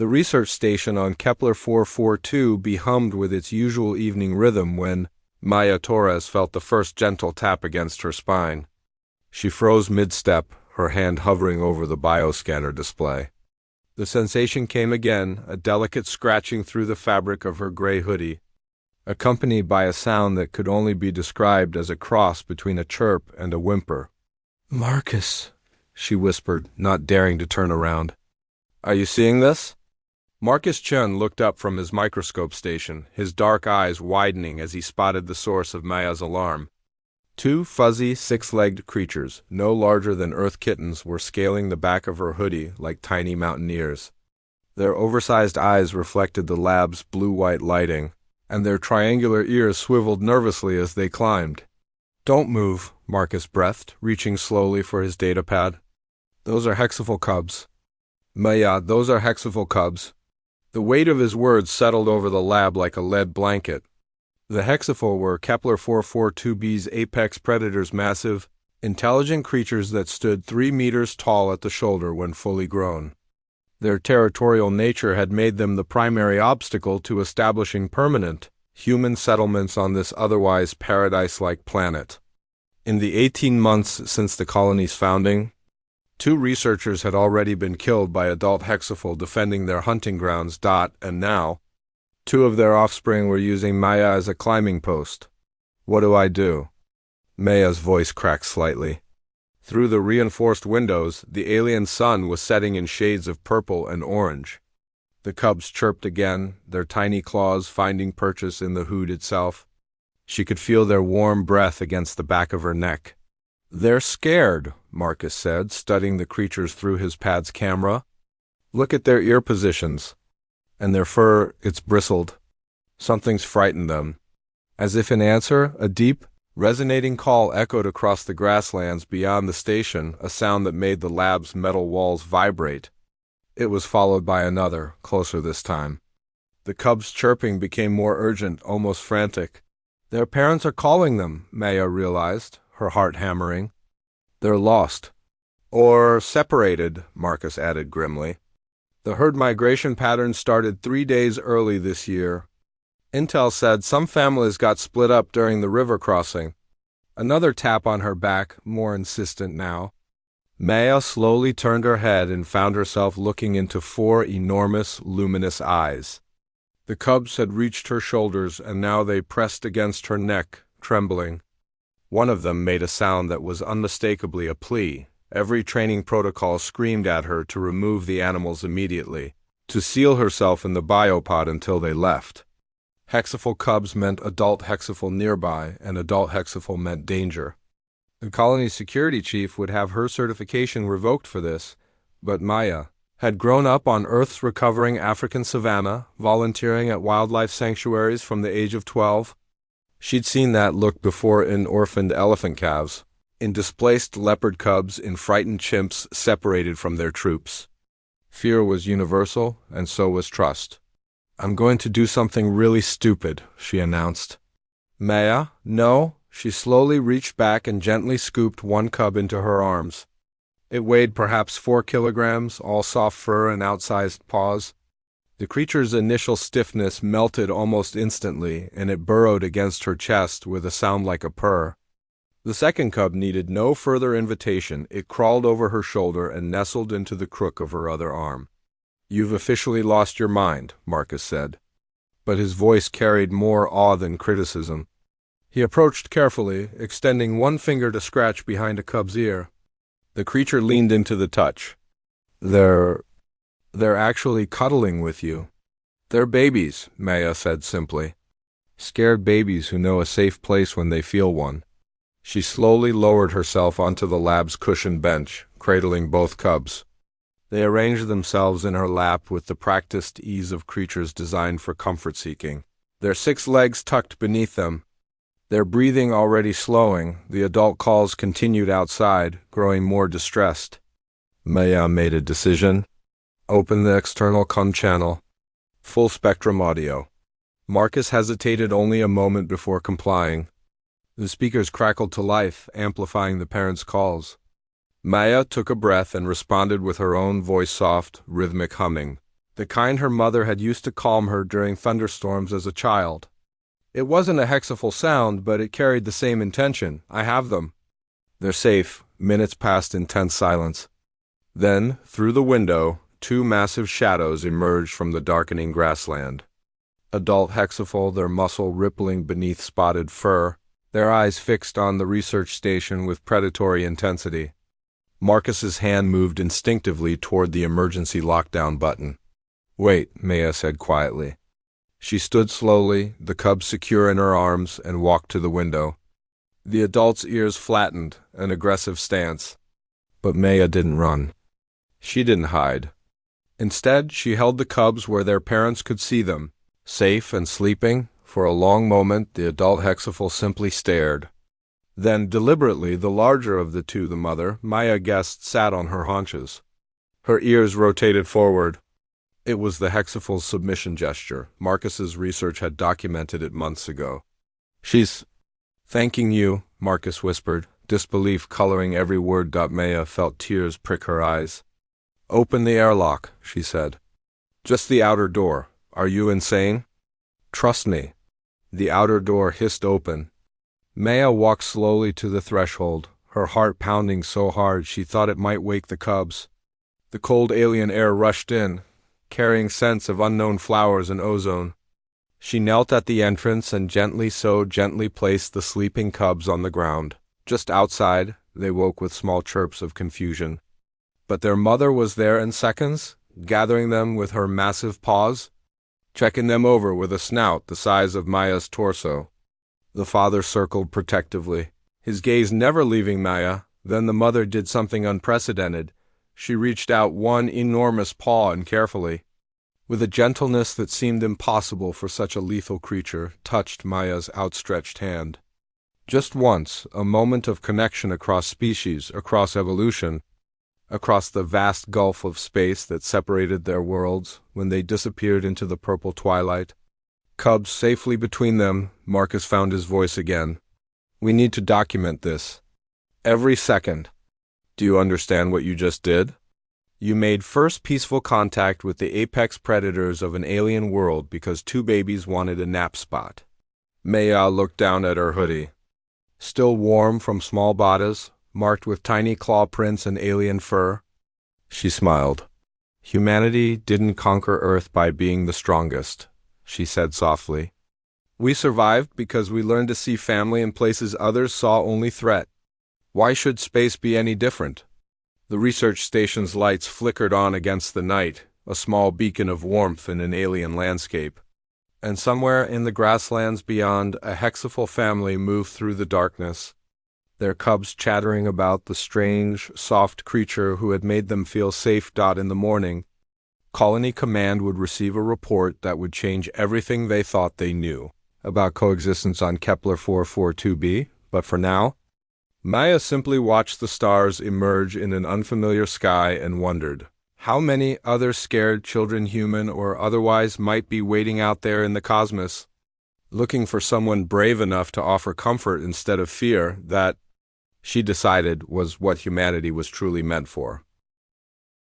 The research station on Kepler 442b hummed with its usual evening rhythm when Maya Torres felt the first gentle tap against her spine. She froze mid-step, her hand hovering over the bioscanner display. The sensation came again, a delicate scratching through the fabric of her gray hoodie, accompanied by a sound that could only be described as a cross between a chirp and a whimper. "Marcus," she whispered, not daring to turn around. "Are you seeing this?" Marcus Chun looked up from his microscope station, his dark eyes widening as he spotted the source of Maya's alarm. Two fuzzy, six-legged creatures, no larger than earth kittens, were scaling the back of her hoodie like tiny mountaineers. Their oversized eyes reflected the lab's blue-white lighting, and their triangular ears swiveled nervously as they climbed. "Don't move," Marcus breathed, reaching slowly for his datapad. "Those are hexaphil cubs." "Maya, those are hexaphil cubs." The weight of his words settled over the lab like a lead blanket. The hexaphil were Kepler 442b's apex predators, massive, intelligent creatures that stood 3 meters tall at the shoulder when fully grown. Their territorial nature had made them the primary obstacle to establishing permanent, human settlements on this otherwise paradise-like planet. In the 18 months since the colony's founding, 2 researchers had already been killed by adult hexaphil defending their hunting grounds. And now, 2 of their offspring were using Maya as a climbing post. "What do I do?" Maya's voice cracked slightly. Through the reinforced windows, the alien sun was setting in shades of purple and orange. The cubs chirped again, their tiny claws finding purchase in the hood itself. She could feel their warm breath against the back of her neck. "They're scared," Marcus said, studying the creatures through his pad's camera. "Look at their ear positions. And their fur, it's bristled. Something's frightened them." As if in answer, a deep, resonating call echoed across the grasslands beyond the station, a sound that made the lab's metal walls vibrate. It was followed by another, closer this time. The cubs' chirping became more urgent, almost frantic. "Their parents are calling them," Maya realized, her heart hammering. "They're lost." "Or separated," Marcus added grimly. "The herd migration pattern started 3 days early this year. Intel said some families got split up during the river crossing." Another tap on her back, more insistent now. Maya slowly turned her head and found herself looking into 4 enormous, luminous eyes. The cubs had reached her shoulders, and now they pressed against her neck, trembling. One of them made a sound that was unmistakably a plea. Every training protocol screamed at her to remove the animals immediately, to seal herself in the biopod until they left. Hexaphil cubs meant adult hexaphil nearby, and adult hexaphil meant danger. The colony's security chief would have her certification revoked for this, but Maya had grown up on Earth's recovering African savanna, volunteering at wildlife sanctuaries from the age of 12. She'd seen that look before in orphaned elephant calves, in displaced leopard cubs, in frightened chimps separated from their troops. Fear was universal, and so was trust. "I'm going to do something really stupid," she announced. "Maya, no." She slowly reached back and gently scooped one cub into her arms. It weighed perhaps 4 kilograms, all soft fur and outsized paws. The creature's initial stiffness melted almost instantly, and it burrowed against her chest with a sound like a purr. The second cub needed no further invitation. It crawled over her shoulder and nestled into the crook of her other arm. "You've officially lost your mind," Marcus said. But his voice carried more awe than criticism. He approached carefully, extending one finger to scratch behind a cub's ear. The creature leaned into the touch. They're actually cuddling with you." "They're babies," Maya said simply. "Scared babies who know a safe place when they feel one." She slowly lowered herself onto the lab's cushioned bench, cradling both cubs. They arranged themselves in her lap with the practiced ease of creatures designed for comfort-seeking, their 6 legs tucked beneath them. Their breathing already slowing, the adult calls continued outside, growing more distressed. Maya made a decision. "Open the external comm channel. Full spectrum audio." Marcus hesitated only a moment before complying. The speakers crackled to life, amplifying the parents' calls. Maya took a breath and responded with her own voice-soft, rhythmic humming. the kind her mother had used to calm her during thunderstorms as a child. It wasn't a hexaful sound, but it carried the same intention. I have them. They're safe. Minutes passed in tense silence. Then, through the window, two massive shadows emerged from the darkening grassland. Adult hexaful, their muscle rippling beneath spotted fur, their eyes fixed on the research station with predatory intensity. Marcus's hand moved instinctively toward the emergency lockdown button. "Wait," Maya said quietly. She stood slowly, the cub secure in her arms, and walked to the window. The adult's ears flattened, an aggressive stance. But Maya didn't run. She didn't hide. Instead, she held the cubs where their parents could see them, safe and sleeping. For a long moment, the adult hexaful simply stared. Then, deliberately, the larger of the two, the mother, Maya guessed, sat on her haunches. Her ears rotated forward. It was the hexaful's submission gesture. Marcus's research had documented it months ago. "She's thanking you," Marcus whispered, disbelief coloring every word. Maya felt tears prick her eyes. "Open the airlock," she said. "Just the outer door. Are you insane?" "Trust me." The outer door hissed open. Maya walked slowly to the threshold, her heart pounding so hard she thought it might wake the cubs. The cold alien air rushed in, carrying scents of unknown flowers and ozone. She knelt at the entrance and gently placed the sleeping cubs on the ground. Just outside, they woke with small chirps of confusion. But their mother was there in seconds, gathering them with her massive paws, checking them over with a snout the size of Maya's torso. The father circled protectively, his gaze never leaving Maya. Then the mother did something unprecedented. She reached out one enormous paw and carefully, with a gentleness that seemed impossible for such a lethal creature, touched Maya's outstretched hand. Just once, a moment of connection across species, across evolution, across the vast gulf of space that separated their worlds. When they disappeared into the purple twilight, cubs safely between them, Marcus found his voice again. "We need to document this. Every second. Do you understand what you just did? You made first peaceful contact with the apex predators of an alien world because two babies wanted a nap spot." Maya looked down at her hoodie. Still warm from small bodies, marked with tiny claw prints and alien fur. She smiled. "Humanity didn't conquer Earth by being the strongest," she said softly. "We survived because we learned to see family in places others saw only threat. Why should space be any different?" The research station's lights flickered on against the night, a small beacon of warmth in an alien landscape. And somewhere in the grasslands beyond, a hexaful family moved through the darkness, their cubs chattering about the strange, soft creature who had made them feel safe. In the morning, Colony Command would receive a report that would change everything they thought they knew about coexistence on Kepler 442b, but for now, Maya simply watched the stars emerge in an unfamiliar sky and wondered how many other scared children, human or otherwise, might be waiting out there in the cosmos, looking for someone brave enough to offer comfort instead of fear. That, she decided, was what humanity was truly meant for.